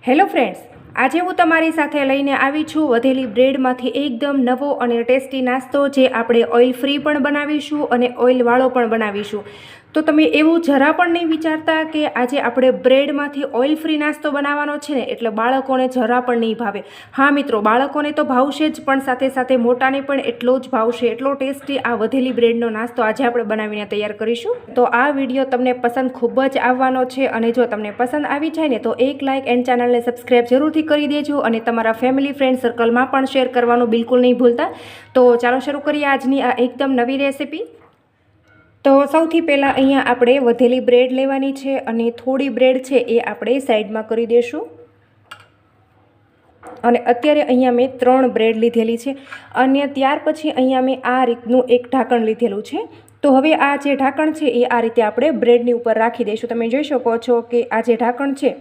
Hello friends, આજે હું તમારી સાથે લઈને આવી છું વધેલી બ્રેડમાંથી એકદમ નવો અને ટેસ્ટી નાસ્તો, જે આપણે ઓઇલ ફ્રી પણ બનાવીશું અને ઓઇલવાળો પણ બનાવીશું. તો તમે એવું જરા પણ નહીં વિચારતા કે આજે આપણે બ્રેડમાંથી ઓઇલ ફ્રી નાસ્તો બનાવવાનો છે ને, એટલે બાળકોને જરા પણ નહીં ભાવે. હા મિત્રો, બાળકોને તો ભાવશે જ, પણ સાથે સાથે મોટાને પણ એટલો જ ભાવશે. એટલો ટેસ્ટી આ વધેલી બ્રેડનો નાસ્તો આજે આપણે બનાવીને તૈયાર કરીશું. તો આ વિડીયો તમને પસંદ ખૂબ જ આવવાનો છે, અને જો તમને પસંદ આવી જાય ને તો એક લાઇક એન્ડ ચેનલને સબસ્ક્રાઈબ જરૂરથી કરી દેજો, અને તમારા ફેમિલી ફ્રેન્ડ સર્કલમાં પણ શેર કરવાનું બિલકુલ નહીં ભૂલતા. તો ચાલો શરૂ કરીએ આજની આ એકદમ નવી રેસીપી. તો સૌથી પહેલાં અહીંયા આપણે વધેલી બ્રેડ લેવાની છે, અને થોડી બ્રેડ છે એ આપણે સાઈડમાં કરી દઈશું. અને અત્યારે અહીંયા મેં 3 બ્રેડ લીધેલી છે, અને ત્યાર પછી અહીંયા મેં આ રીતનું એક ઢાંકણ લીધેલું છે. તો હવે આ જે ઢાંકણ છે એ આ રીતે આપણે બ્રેડની ઉપર રાખી દઈશું. તમે જોઈ શકો છો કે આ જે ઢાંકણ છે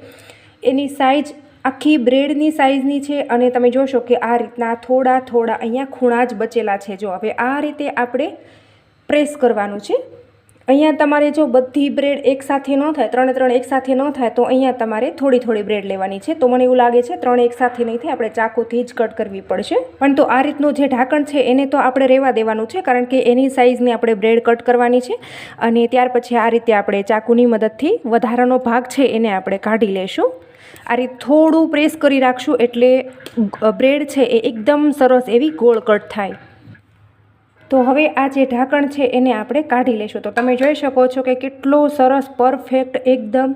એની સાઇઝ આખી બ્રેડની સાઇઝની છે, અને તમે જોશો કે આ રીતના થોડા અહીંયા ખૂણા જ બચેલા છે. જો હવે આ રીતે આપણે પ્રેસ કરવાનું છે. અહીંયા તમારે જો બધી બ્રેડ એકસાથે ન થાય, 3 એકસાથે ન થાય, તો અહીંયા તમારે થોડી બ્રેડ લેવાની છે. તો મને એવું લાગે છે 3 એકસાથે નહીં થાય, આપણે ચાકુથી જ કટ કરવી પડશે. પણ તો આ રીતનું જે ઢાંકણ છે એને તો આપણે રહેવા દેવાનું છે, કારણ કે એની સાઇઝની આપણે બ્રેડ કટ કરવાની છે. અને ત્યાર પછી આ રીતે આપણે ચાકુની મદદથી વધારાનો ભાગ છે એને આપણે કાઢી લેશું. આ રીતે થોડું પ્રેસ કરી રાખશું, એટલે બ્રેડ છે એ એકદમ સરસ એવી ગોળ કટ થાય. તો હવે આ જે ઢાંકણ છે એને આપણે કાઢી લેશું. તો તમે જોઈ શકો છો કે કેટલો સરસ પરફેક્ટ એકદમ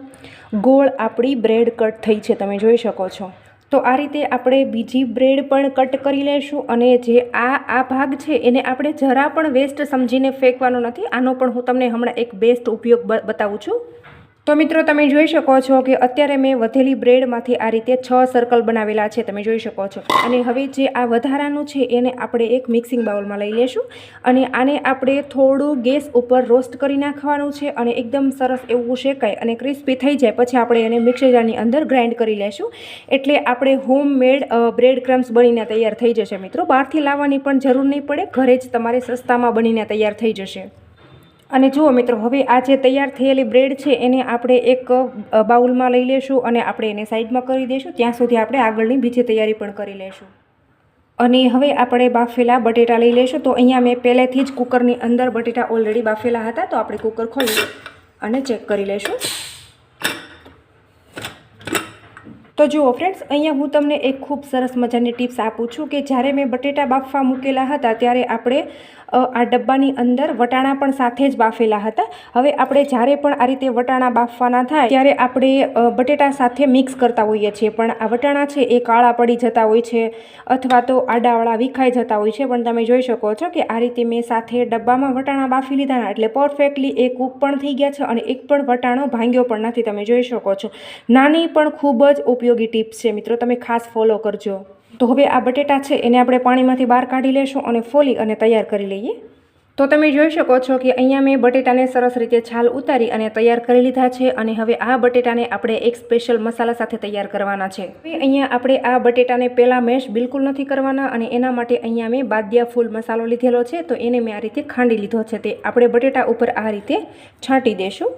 ગોળ આપણી બ્રેડ કટ થઈ છે, તમે જોઈ શકો છો. તો આ રીતે આપણે બીજી બ્રેડ પણ કટ કરી લેશું, અને જે આ ભાગ છે એને આપણે જરા પણ વેસ્ટ સમજીને ફેંકવાનો નથી. આનો પણ હું તમને હમણાં એક બેસ્ટ ઉપયોગ બતાવું છું. તો મિત્રો, તમે જોઈ શકો છો કે અત્યારે મેં વધેલી બ્રેડમાંથી આ રીતે 6 સર્કલ બનાવેલા છે, તમે જોઈ શકો છો. અને હવે જે આ વધારાનું છે એને આપણે એક મિક્સિંગ બાઉલમાં લઈ લેશું, અને આને આપણે થોડું ગેસ ઉપર રોસ્ટ કરી નાખવાનું છે, અને એકદમ સરસ એવું શેકાય અને ક્રિસ્પી થઈ જાય પછી આપણે એને મિક્સર જારની અંદર ગ્રાઇન્ડ કરી લેશું. એટલે આપણે હોમમેડ બ્રેડ ક્રમ્સ બનીને તૈયાર થઈ જશે મિત્રો. બહારથી લાવવાની પણ જરૂર નહીં પડે, ઘરે જ તમારે સસ્તામાં બનીને તૈયાર થઈ જશે. અને જુઓ મિત્રો, હવે આ જે તૈયાર થયેલી બ્રેડ છે એને આપણે એક બાઉલમાં લઈ લેશું, અને આપણે એને સાઈડમાં કરી દઈશું. ત્યાં સુધી આપણે આગળની બીજી તૈયારી પણ કરી લેશું. અને હવે આપણે બાફેલા બટેટા લઈ લેશું. તો અહીંયા મેં પહેલેથી જ કુકરની અંદર બટેટા ઓલરેડી બાફેલા હતા, તો આપણે કુકર ખોલી અને ચેક કરી લેશું. તો જુઓ ફ્રેન્ડ્સ, અહીંયા હું તમને એક ખૂબ સરસ મજાની ટિપ્સ આપું છું કે જ્યારે મેં બટેટા બાફવા મૂકેલા હતા ત્યારે આપણે આ ડબ્બાની અંદર વટાણા પણ સાથે જ બાફેલા હતા. હવે આપણે જ્યારે પણ આ રીતે વટાણા બાફવાના થાય ત્યારે આપણે બટેટા સાથે મિક્સ કરતા હોઈએ છીએ, પણ આ વટાણા છે એ કાળા પડી જતા હોય છે, અથવા તો આડાવાળા વિખાઈ જતા હોય છે. પણ તમે જોઈ શકો છો કે આ રીતે મેં સાથે ડબ્બામાં વટાણા બાફી લીધા, એટલે પરફેક્ટલી એ કૂક પણ થઈ ગયા છે, અને એક પણ વટાણો ભાંગ્યો પણ નથી. તમે જોઈ શકો છો. નાની પણ ખૂબ જ ઉપયોગી ટિપ્સ છે મિત્રો, તમે ખાસ ફોલો કરજો. તો હવે આ બટેટા છે એને આપણે પાણીમાંથી બહાર કાઢી લેશું અને ફોલી અને તૈયાર કરી લઈએ. તો તમે જોઈ શકો છો કે અહીંયા મેં બટેટાને સરસ રીતે છાલ ઉતારી અને તૈયાર કરી લીધા છે. અને હવે આ બટેટાને આપણે એક સ્પેશિયલ મસાલા સાથે તૈયાર કરવાના છે. હવે અહીંયા આપણે આ બટેટાને પહેલાં મેશ બિલકુલ નથી કરવાના, અને એના માટે અહીંયા મેં બાદિયા ફૂલ મસાલો લીધેલો છે, તો એને મેં આ રીતે ખાંડી લીધો છે. તે આપણે બટેટા ઉપર આ રીતે છાંટી દઈશું.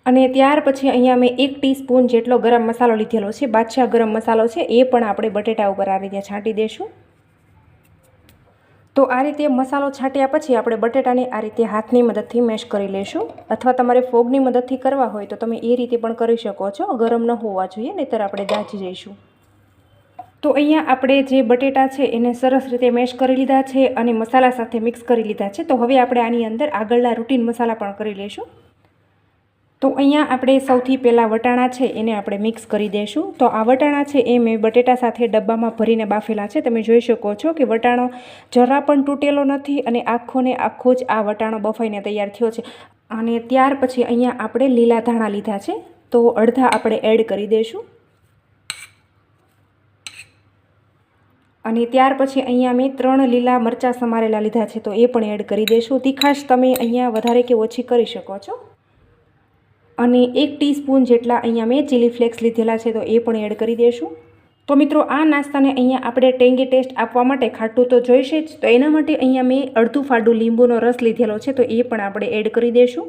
અને ત્યાર પછી અહીંયા મેં 1 ટીસ્પૂન જેટલો ગરમ મસાલો લીધેલો છે, બાદશાહ ગરમ મસાલો છે, એ પણ આપણે બટેટા ઉપર આ રીતે છાંટી દઈશું. તો આ રીતે મસાલો છાંટ્યા પછી આપણે બટેટાને આ રીતે હાથની મદદથી મેશ કરી લેશું, અથવા તમારે ફોગની મદદથી કરવા હોય તો તમે એ રીતે પણ કરી શકો છો. ગરમ ન હોવા જોઈએ, નહીંતર આપણે દાઝી જઈશું. તો અહીંયા આપણે જે બટેટા છે એને સરસ રીતે મેશ કરી લીધા છે, અને મસાલા સાથે મિક્સ કરી લીધા છે. તો હવે આપણે આની અંદર આગળના રૂટીન મસાલા પણ કરી લઈશું. તો અહીંયા આપણે સૌથી પહેલાં વટાણા છે એને આપણે મિક્સ કરી દઈશું. તો આ વટાણા છે એ મેં બટેટા સાથે ડબ્બામાં ભરીને બાફેલા છે. તમે જોઈ શકો છો કે વટાણો જરા પણ તૂટેલો નથી, અને આખો જ આ વટાણો બફાઈને તૈયાર થયો છે. અને ત્યાર પછી અહીંયા આપણે લીલા ધાણા લીધા છે, તો અડધા આપણે એડ કરી દઈશું. અને ત્યાર પછી અહીંયા મેં 3 લીલા મરચાં સમારેલા લીધા છે, તો એ પણ એડ કરી દઈશું. તીખાશ તમે અહીંયા વધારે કે ઓછી કરી શકો છો. અને 1 ટીસ્પૂન જેટલા અહીંયા મેં ચીલી ફ્લેક્સ લીધેલા છે, તો એ પણ એડ કરી દઈશું. તો મિત્રો, આ નાસ્તાને અહીંયા આપણે ટેંગી ટેસ્ટ આપવા માટે ખાટું તો જોઈશે જ, તો એના માટે અહીંયા મેં અડધું ફાડું લીંબુનો રસ લીધેલો છે, તો એ પણ આપણે એડ કરી દઈશું.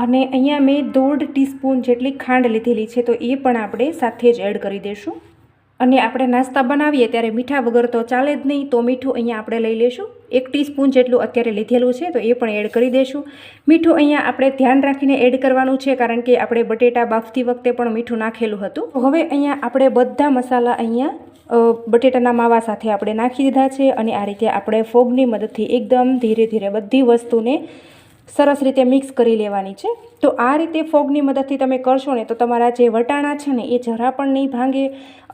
અને અહીંયા મેં 1.5 ટીસ્પૂન જેટલી ખાંડ લીધેલી છે, તો એ પણ આપણે સાથે જ એડ કરી દઈશું. અને આપણે નાસ્તા બનાવીએ ત્યારે મીઠા વગર તો ચાલે જ નહીં, તો મીઠું અહીંયા આપણે લઈ લઈશું. 1 ટીસ્પૂન જેટલું અત્યારે લીધેલું છે, તો એ પણ એડ કરી દઈશું. મીઠું અહીંયા આપણે ધ્યાન રાખીને એડ કરવાનું છે, કારણ કે આપણે બટેટા બાફતી વખતે પણ મીઠું નાખેલું હતું. હવે અહીંયા આપણે બધા મસાલા અહીંયા બટેટાના માવા સાથે આપણે નાખી દીધા છે. અને આ રીતે આપણે ફોગની મદદથી એકદમ ધીરે ધીરે બધી વસ્તુને સરસ રીતે મિક્સ કરી લેવાની છે. તો આ રીતે ફોગની મદદથી તમે કરશો ને તો તમારા જે વટાણા છે ને એ જરા પણ નહીં ભાંગે,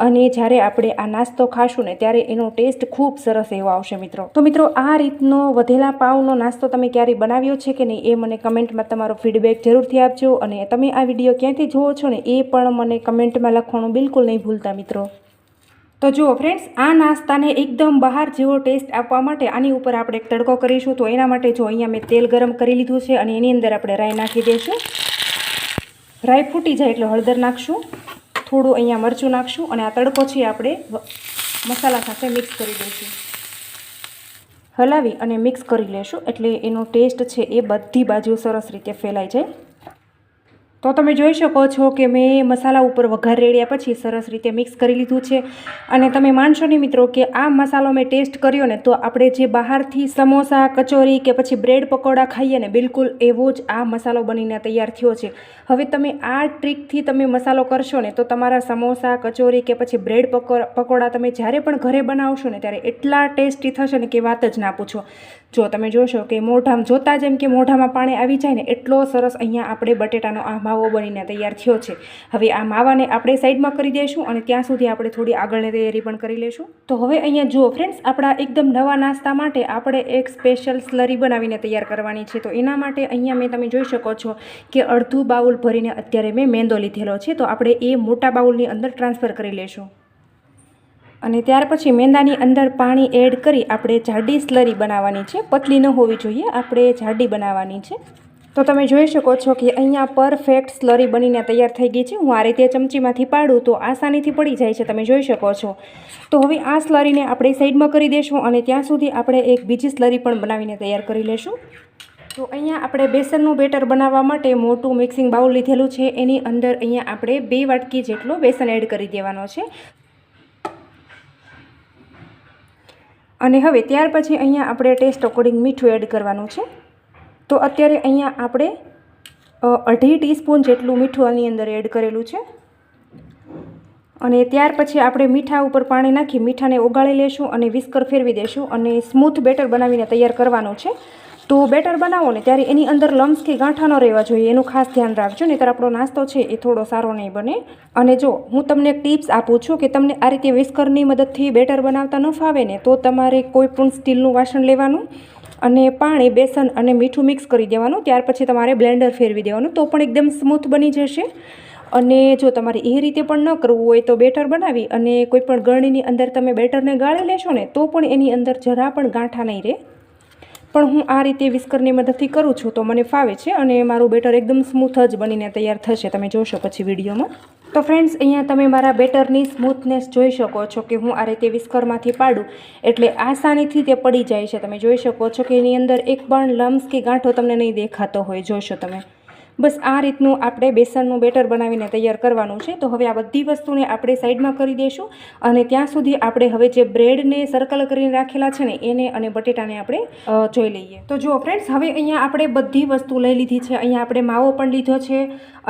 અને જ્યારે આપણે આ નાસ્તો ખાશું ને ત્યારે એનો ટેસ્ટ ખૂબ સરસ એવો આવશે મિત્રો. તો મિત્રો, આ રીતનો વધેલા પાઉંનો નાસ્તો તમે ક્યારેય બનાવ્યો છે કે નહીં, એ મને કમેન્ટમાં તમારો ફીડબેક જરૂરથી આપજો. અને તમે આ વિડીયો ક્યાંથી જુઓ છો ને એ પણ મને કમેન્ટમાં લખવાનું બિલકુલ નહીં ભૂલતા મિત્રો. તો જુઓ ફ્રેન્ડ્સ, આ નાસ્તાને એકદમ બહાર જેવો ટેસ્ટ આપવા માટે આની ઉપર આપણે એક તડકો કરીશું. તો એના માટે જો અહીંયા મેં તેલ ગરમ કરી લીધું છે, અને એની અંદર આપણે રાઈ નાખી દઈશું. રાઈ ફૂટી જાય એટલે હળદર નાખશું, થોડું અહીંયા મરચું નાખશું, અને આ તડકો છે આપણે મસાલા સાથે મિક્સ કરી દઈશું. હલાવી અને મિક્સ કરી લેશું એટલે એનો ટેસ્ટ છે એ બધી બાજુ સરસ રીતે ફેલાઈ જાય. તો તમે જોઈ શકો છો કે મેં મસાલા ઉપર વઘાર રેડ્યા પછી સરસ રીતે મિક્સ કરી લીધું છે. અને તમે માનશો નહીં મિત્રો કે આ મસાલો મેં ટેસ્ટ કર્યો ને તો આપણે જે બહારથી સમોસા, કચોરી કે પછી બ્રેડ પકોડા ખાઈએ ને બિલકુલ એવો જ આ મસાલો બનીને તૈયાર થયો છે. હવે તમે આ ટ્રીકથી તમે મસાલો કરશો ને તો તમારા સમોસા, કચોરી કે પછી બ્રેડ પકોડા તમે જ્યારે પણ ઘરે બનાવશો ને ત્યારે એટલા ટેસ્ટી થશે ને કે વાત જ ના પૂછો. જો તમે જોશો કે મોઢામાં જોતાં જેમ કે મોઢામાં પાણી આવી જાય ને એટલો સરસ અહીંયા આપણે બટેટાનો આ માવો બનીને તૈયાર થયો છે. હવે આ માવાને આપણે સાઈડમાં કરી દઈશું, અને ત્યાં સુધી આપણે થોડી આગળની તૈયારી પણ કરી લઈશું. તો હવે અહીંયા જુઓ ફ્રેન્ડ્સ, આપણા એકદમ નવા નાસ્તા માટે આપણે એક સ્પેશિયલ સ્લરી બનાવીને તૈયાર કરવાની છે. તો એના માટે અહીંયા મેં તમે જોઈ શકો છો કે અડધું બાઉલ ભરીને અત્યારે મેં મેંદો લીધેલો છે. તો આપણે એ મોટા બાઉલની અંદર ટ્રાન્સફર કરી લઈશું. અને ત્યાર પછી મેંદાની અંદર પાણી એડ કરી આપણે જાડી સ્લરી બનાવવાની છે. પતલી ન હોવી જોઈએ, આપણે જાડી બનાવવાની છે. તો તમે જોઈ શકો છો કે અહીંયા પરફેક્ટ સ્લરી બનીને તૈયાર થઈ ગઈ છે. હું આ રીતે ચમચીમાંથી પાડું તો આસાનીથી પડી જાય છે, તમે જોઈ શકો છો. તો હવે આ સ્લરીને આપણે સાઈડમાં કરી દઈશું, અને ત્યાં સુધી આપણે એક બીજી સ્લરી પણ બનાવીને તૈયાર કરી લઈશું. તો અહીંયા આપણે બેસનનું બેટર બનાવવા માટે મોટું મિક્સિંગ બાઉલ લીધેલું છે. એની અંદર અહીંયા આપણે 2 વાટકી જેટલો બેસન એડ કરી દેવાનો છે. અને હવે ત્યાર પછી અહીંયા આપણે ટેસ્ટ અકોર્ડિંગ મીઠું એડ કરવાનું છે. તો અત્યારે અહીંયા આપણે 1.5 ટીસ્પૂન જેટલું મીઠું આની અંદર એડ કરેલું છે. અને ત્યાર પછી આપણે મીઠા ઉપર પાણી નાખી મીઠાને ઓગાળી લેશું અને વિસ્કર ફેરવી દેશું, અને સ્મૂથ બેટર બનાવીને તૈયાર કરવાનું છે. તો બેટર બનાવો ને ત્યારે એની અંદર લમ્સ કે ગાંઠા ન રહેવા જોઈએ, એનું ખાસ ધ્યાન રાખજો, નહીંતર આપણો નાસ્તો છે એ થોડો સારો નહીં બને. અને જો હું તમને એક ટિપ્સ આપું છું કે તમને આ રીતે વિસ્કરની મદદથી બેટર બનાવતા ન ફાવે ને તો તમારે કોઈ પણ સ્ટીલનું વાસણ લેવાનું, અને પાણી, બેસન અને મીઠું મિક્સ કરી દેવાનું. ત્યાર પછી તમારે બ્લેન્ડર ફેરવી દેવાનું, તો પણ એકદમ સ્મૂથ બની જશે. અને જો તમારે એ રીતે પણ ન કરવું હોય તો બેટર બનાવી અને કોઈ પણ ગળણીની અંદર તમે બેટરને ગાળી લેશો ને તો પણ એની અંદર જરા પણ ગાંઠા નહીં રહે. પણ હું આ રીતે વિસ્કરની મદદથી કરું છું તો મને ફાવે છે, અને મારું બેટર એકદમ સ્મૂથ જ બનીને તૈયાર થશે, તમે જોશો પછી વિડીયોમાં. તો ફ્રેન્ડ્સ, અહીંયા તમે મારા બેટરની સ્મૂથનેસ જોઈ શકો છો કે હું આ રીતે વિસ્કરમાંથી પાડું એટલે આસાનીથી તે પડી જાય છે. તમે જોઈ શકો છો કે એની અંદર એક પણ લમ્સ કે ગાંઠો તમને નહીં દેખાતો હોય, જોશો તમે. બસ આ રીતનું આપણે બેસનનું બેટર બનાવીને તૈયાર કરવાનું છે. તો હવે આ બધી વસ્તુને આપણે સાઈડમાં કરી દઈશું, અને ત્યાં સુધી આપણે હવે જે બ્રેડને સર્કલ કરીને રાખેલા છે ને એને અને બટેટાને આપણે જોઈ લઈએ. તો જુઓ ફ્રેન્ડ્સ, હવે અહીંયા આપણે બધી વસ્તુ લઈ લીધી છે. અહીંયા આપણે માવો પણ લીધો છે,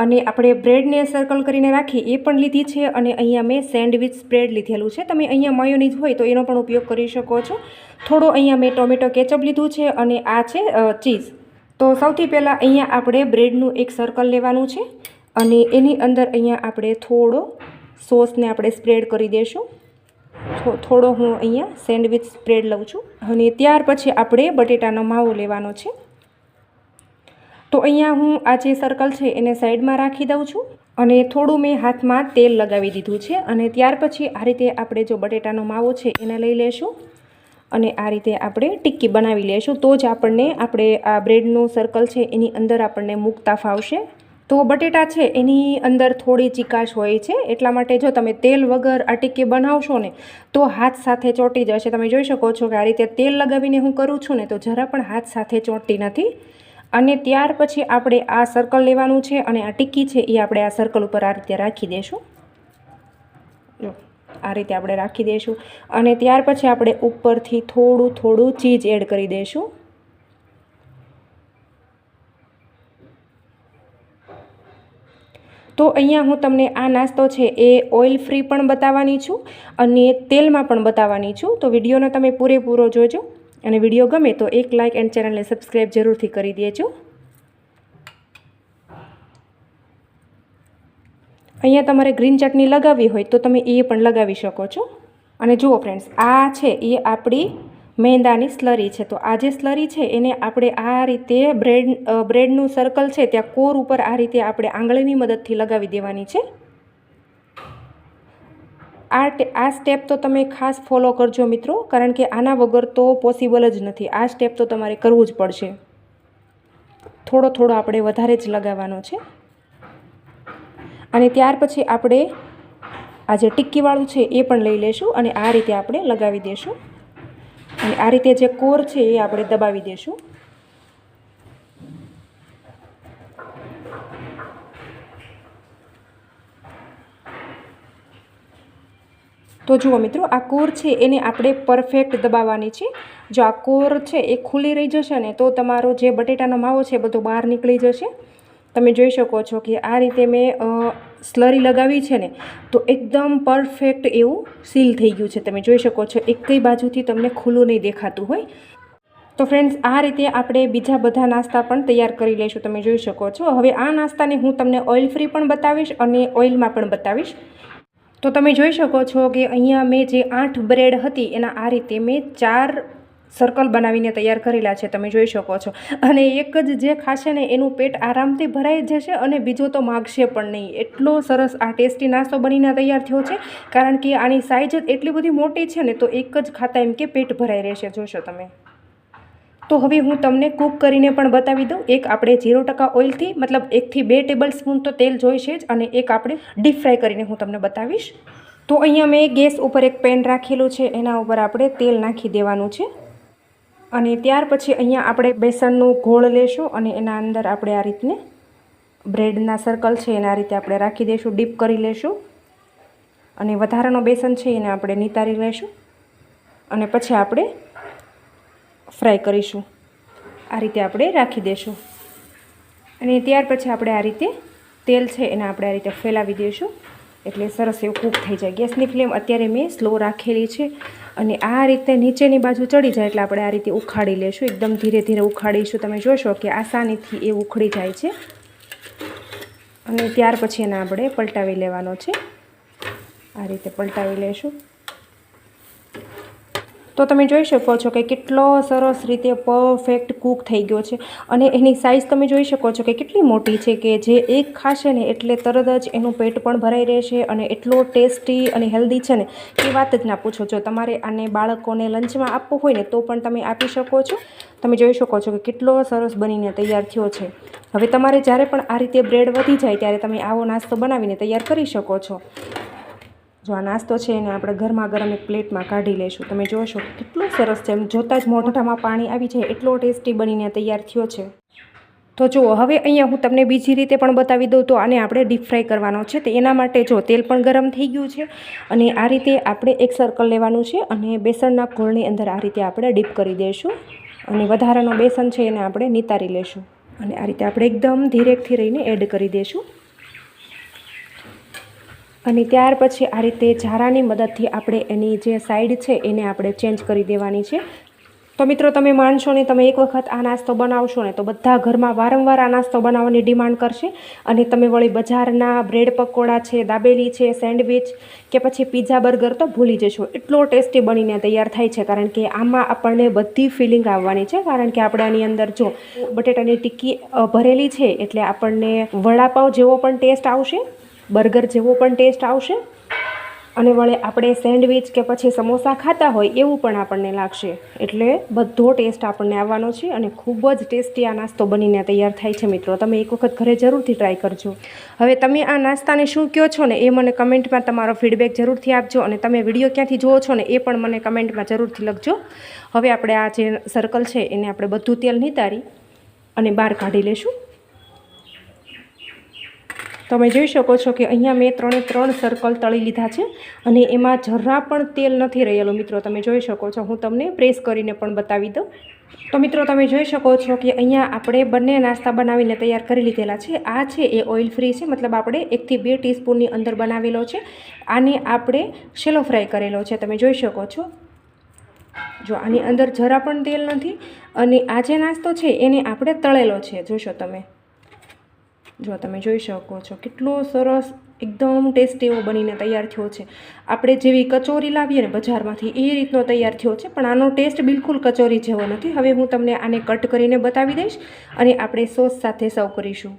અને આપણે બ્રેડને સર્કલ કરીને રાખી એ પણ લીધી છે, અને અહીંયા મેં સેન્ડવિચ સ્પ્રેડ લીધેલું છે. તમે અહીંયા માયોનીઝ હોય તો એનો પણ ઉપયોગ કરી શકો છો. થોડો અહીંયા મેં ટોમેટો કેચઅપ લીધું છે, અને આ છે ચીઝ. તો સૌથી પહેલાં અહીંયા આપણે બ્રેડનું એક સર્કલ લેવાનું છે, અને એની અંદર અહીંયા આપણે થોડો સોસને આપણે સ્પ્રેડ કરી દઈશું. થોડો હું અહીંયા સેન્ડવિચ સ્પ્રેડ લઉં છું, અને ત્યાર પછી આપણે બટેટાનો માવો લેવાનો છે. તો અહીંયા હું આ જે સર્કલ છે એને સાઈડમાં રાખી દઉં છું, અને થોડું મેં હાથમાં તેલ લગાવી દીધું છે. અને ત્યાર પછી આ રીતે આપણે જો બટેટાનો માવો છે એને લઈ લેશું, અને આ રીતે આપણે ટિક્કી બનાવી લઈશું. તો જ આપણે આ બ્રેડનું સર્કલ છે એની અંદર આપણને મૂકતા ફાવશે. તો બટેટા છે એની અંદર થોડી ચીકાશ હોય છે, એટલા માટે જો તમે તેલ વગર આ ટિક્કી બનાવશો ને તો હાથ સાથે ચોંટી જશે. તમે જોઈ શકો છો કે આ રીતે તેલ લગાવીને હું કરું છું ને તો જરા પણ હાથ સાથે ચોંટતી નથી. અને ત્યાર પછી આપણે આ સર્કલ લેવાનું છે અને આ ટિક્કી છે એ આપણે આ સર્કલ ઉપર આ રીતે રાખી દઈશું. જો આ રીતે આપણે રાખી દઈશું અને ત્યાર પછી આપણે ઉપરથી થોડું ચીઝ એડ કરી દઈશું. તો અહીંયા હું તમને આ નાસ્તો છે એ ઓઇલ ફ્રી પણ બતાવવાની છું અને તેલમાં પણ બતાવવાની છું. તો વિડીયોને તમે પૂરેપૂરો જોજો અને વિડીયો ગમે તો એક લાઇક એન્ડ ચેનલને સબસ્ક્રાઈબ જરૂરથી કરી દેજો. અહીંયા તમારે ગ્રીન ચટણી લગાવવી હોય તો તમે એ પણ લગાવી શકો છો. અને જુઓ ફ્રેન્ડ્સ, આ છે એ આપણી મેંદાની સ્લરી છે. તો આ જે સ્લરી છે એને આપણે આ રીતે બ્રેડનું સર્કલ છે ત્યાં કોર ઉપર આ રીતે આપણે આંગળીની મદદથી લગાવી દેવાની છે. આ સ્ટેપ તો તમે ખાસ ફોલો કરજો મિત્રો, કારણ કે આના વગર તો પોસિબલ જ નથી. આ સ્ટેપ તો તમારે કરવું જ પડશે. થોડો આપણે વધારે જ લગાવવાનો છે. અને ત્યાર પછી આપણે આ જે ટિક્કીવાળું છે એ પણ લઈ લેશું અને આ રીતે આપણે લગાવી દઈશું. અને આ રીતે જે કોર છે એ આપણે દબાવી દઈશું. તો જુઓ મિત્રો, આ કોર છે એને આપણે પરફેક્ટ દબાવવાની છે. જો આ કોર છે એ ખુલ્લી રહી જશે ને તો તમારો જે બટેટાનો માવો છે બધો બહાર નીકળી જશે. તમે જોઈ શકો છો કે આ રીતે મેં સ્લરી લગાવી છે ને તો એકદમ પરફેક્ટ એવું સીલ થઈ ગયું છે. તમે જોઈ શકો છો એકઈ બાજુથી તમને ખુલ્લું નહીં દેખાતું હોય. તો ફ્રેન્ડ્સ, આ રીતે આપણે બીજા બધા નાસ્તા પણ તૈયાર કરી લઈશું. તમે જોઈ શકો છો. હવે આ નાસ્તાને હું તમને ઓઇલ ફ્રી પણ બતાવીશ અને ઓઇલમાં પણ બતાવીશ. તો તમે જોઈ શકો છો કે અહીંયા મેં જે 8 બ્રેડ હતી એના આ રીતે મેં 4 સર્કલ બનાવીને તૈયાર કરેલા છે. તમે જોઈ શકો છો. અને એક જ જે ખાશે ને એનું પેટ આરામથી ભરાઈ જશે અને બીજો તો માગશે પણ નહીં. એટલો સરસ આ ટેસ્ટી નાસ્તો બનીને તૈયાર થયો છે, કારણ કે આની સાઇઝ જ એટલી બધી મોટી છે ને તો એક જ ખાતા એમ કે પેટ ભરાઈ રહેશે. જોશો તમે. તો હવે હું તમને કૂક કરીને પણ બતાવી દઉં. એક આપણે 0% ઓઇલથી, મતલબ 1 થી 2 ટેબલ સ્પૂન તો તેલ જોઈશે જ, અને એક આપણે ડીપ ફ્રાય કરીને હું તમને બતાવીશ. તો અહીંયા મેં ગેસ ઉપર એક પેન રાખેલું છે, એના ઉપર આપણે તેલ નાખી દેવાનું છે. અને ત્યાર પછી અહીંયા આપણે બેસનનું ઘોળ લેશું અને એના અંદર આપણે આ રીતને બ્રેડના સર્કલ છે એના રીતે આપણે રાખી દઈશું, ડીપ કરી લેશું. અને વધારાનો બેસન છે એને આપણે નિતારી લેશું અને પછી આપણે ફ્રાય કરીશું. આ રીતે આપણે રાખી દઈશું. અને ત્યાર પછી આપણે આ રીતે તેલ છે એને આપણે આ રીતે ફેલાવી દઈશું એટલે સરસ એવું કૂક થઈ જાય. ગેસની ફ્લેમ અત્યારે મેં સ્લો રાખેલી છે અને આ રીતે નીચેની બાજુ ચડી જાય એટલે આપણે આ રીતે ઉખાડી લેશું. એકદમ ધીરે ધીરે ઉખાડીશું. તમે જોશો કે આસાનીથી એ ઉખડી જાય છે. અને ત્યાર પછી એને આપણે પલટાવી લેવાનો છે. આ રીતે પલટાવી લેશું. તો તમે જોઈ શકો છો કે કેટલો સરસ રીતે પરફેક્ટ કૂક થઈ ગયો છે. અને એની સાઇઝ તમે જોઈ શકો છો કે કેટલી મોટી છે કે જે એક ખાશે ને એટલે તરત જ એનું પેટ પણ ભરાઈ રહેશે અને એટલો ટેસ્ટી અને હેલ્ધી છે ને એ વાત જ ના પૂછો. જો તમારે આને બાળકોને લંચમાં આપવું હોય ને તો પણ તમે આપી શકો છો. તમે જોઈ શકો છો કે કેટલો સરસ બનીને તૈયાર થયો છે. હવે તમારે જ્યારે પણ આ રીતે બ્રેડ વધી જાય ત્યારે તમે આવો નાસ્તો બનાવીને તૈયાર કરી શકો છો. જો આ નાસ્તો છે એને આપણે ગરમા ગરમ એક પ્લેટમાં કાઢી લઈશું. તમે જોશો કેટલો સરસ છે, એમ જોતાં જ મોઢામાં પાણી આવી જાય એટલો ટેસ્ટી બનીને તૈયાર થયો છે. તો જુઓ, હવે અહીંયા હું તમને બીજી રીતે પણ બતાવી દઉં. તો આને આપણે ડીપ ફ્રાય કરવાનો છે. તો એના માટે જો તેલ પણ ગરમ થઈ ગયું છે અને આ રીતે આપણે એક સર્કલ લેવાનું છે અને બેસનના ઘોળની અંદર આ રીતે આપણે ડીપ કરી દઈશું અને વધારાનો બેસન છે એને આપણે નિતારી લઈશું અને આ રીતે આપણે એકદમ ધીરેકથી રહીને એડ કરી દઈશું. અને ત્યાર પછી આ રીતે ઝારાની મદદથી આપણે એની જે સાઈડ છે એને આપણે ચેન્જ કરી દેવાની છે. તો મિત્રો, તમે માનશો ને, તમે એક વખત આ નાસ્તો બનાવશો ને તો બધા ઘરમાં વારંવાર આ નાસ્તો બનાવવાની ડિમાન્ડ કરશે. અને તમે વળી બજારના બ્રેડ પકોડા છે, દાબેલી છે, સેન્ડવિચ કે પછી પીઝા, બર્ગર તો ભૂલી જશો. એટલો ટેસ્ટી બનીને તૈયાર થાય છે, કારણ કે આમાં આપણને બધી ફિલિંગ આવવાની છે. કારણ કે આપણે આની અંદર જો બટેટાની ટિક્કી ભરેલી છે એટલે આપણને વડાપાવ જેવો પણ ટેસ્ટ આવશે, બર્ગર જેવો પણ ટેસ્ટ આવશે અને વળે આપણે સેન્ડવિચ કે પછી સમોસા ખાતા હોય એવું પણ આપણને લાગશે. એટલે બધો ટેસ્ટ આપણને આવવાનો છે અને ખૂબ જ ટેસ્ટી આ નાસ્તો બનીને તૈયાર થાય છે. મિત્રો, તમે એક વખત ઘરે જરૂરથી ટ્રાય કરજો. હવે તમે આ નાસ્તાને શું કહો છો ને એ મને કમેન્ટમાં તમારો ફીડબેક જરૂરથી આપજો અને તમે વિડીયો ક્યાંથી જુઓ છો ને એ પણ મને કમેન્ટમાં જરૂરથી લખજો. હવે આપણે આ જે સર્કલ છે એને આપણે બધું તેલ નિતારી અને બહાર કાઢી લેશું. તમે જોઈ શકો છો કે અહીંયા મેં 3 સર્કલ તળી લીધા છે અને એમાં જરા પણ તેલ નથી રહેલું મિત્રો. તમે જોઈ શકો છો, હું તમને પ્રેસ કરીને પણ બતાવી દઉં. તો મિત્રો તમે જોઈ શકો છો કે અહીંયા આપણે બંને નાસ્તા બનાવીને તૈયાર કરી લીધેલા છે. આ છે એ ઓઇલ ફ્રી છે, મતલબ આપણે 1 થી 2 ટીસ્પૂનની અંદર બનાવેલો છે. આને આપણે શેલો ફ્રાય કરેલો છે. તમે જોઈ શકો છો, જો આની અંદર જરા પણ તેલ નથી. અને આ જે નાસ્તો છે એને આપણે તળેલો છે. જોશો તમે, જો તમે જોઈ શકો છો કેટલો સરસ એકદમ ટેસ્ટી એવો બનીને તૈયાર થયો છે. આપણે જેવી કચોરી લાવીએ ને બજારમાંથી એ રીતનો તૈયાર થયો છે, પણ આનો ટેસ્ટ બિલકુલ કચોરી જેવો નથી. હવે હું તમને આને કટ કરીને બતાવી દઈશ અને આપણે સોસ સાથે સર્વ કરીશું.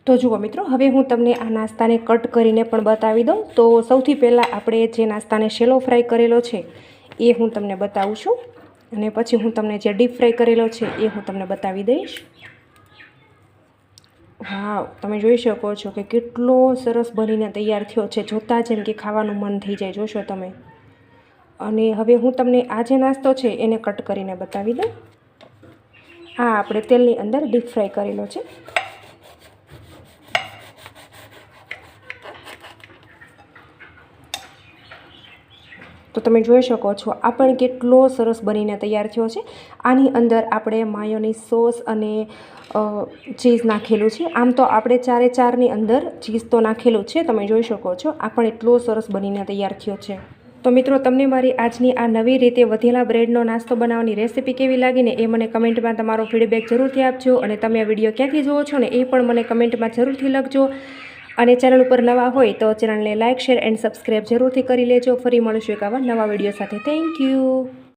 તો જુઓ મિત્રો, હવે હું તમને આ નાસ્તાને કટ કરીને પણ બતાવી દઉં. તો સૌથી પહેલાં આપણે જે નાસ્તાને શેલો ફ્રાય કરેલો છે એ હું તમને બતાવું છું, અને પછી હું તમને જે ડીપ ફ્રાય કરેલો છે એ હું તમને બતાવી દઈશ. વાવ, તમે જોઈ શકો છો કે કેટલો સરસ બનીને તૈયાર થયો છે. જોતાં જેમ કે ખાવાનું મન થઈ જાય, જોશો તમે. અને હવે હું તમને આ જે નાસ્તો છે એને કટ કરીને બતાવી દઉં. આ આપણે તેલની અંદર ડીપ ફ્રાય કરેલો છે. તો તમે જોઈ શકો છો આ પણ કેટલો સરસ બનીને તૈયાર થયો છે. આની અંદર આપણે માયોનીઝ સોસ અને ચીઝ નાખેલું છે. આમ તો આપણે 4ની અંદર ચીઝ તો નાખેલું છે, તમે જોઈ શકો છો. આ પણ એટલો સરસ બનીને તૈયાર થયો છે. તો મિત્રો, તમને મારી આજની આ નવી રીતે વધેલા બ્રેડનો નાસ્તો બનાવવાની રેસીપી કેવી લાગીને એ મને કમેન્ટમાં તમારો ફીડબેક જરૂરથી આપજો. અને તમે આ વિડીયો ક્યાંથી જુઓ છો ને એ પણ મને કમેન્ટમાં જરૂરથી લખજો. અને ચેનલ ઉપર નવા હોય તો ચેનલને લાઇક, શેર એન્ડ સબસ્ક્રાઈબ જરૂરથી કરી લેજો. ફરી મળીશું એક આવા નવા વિડીયો સાથે. Thank you.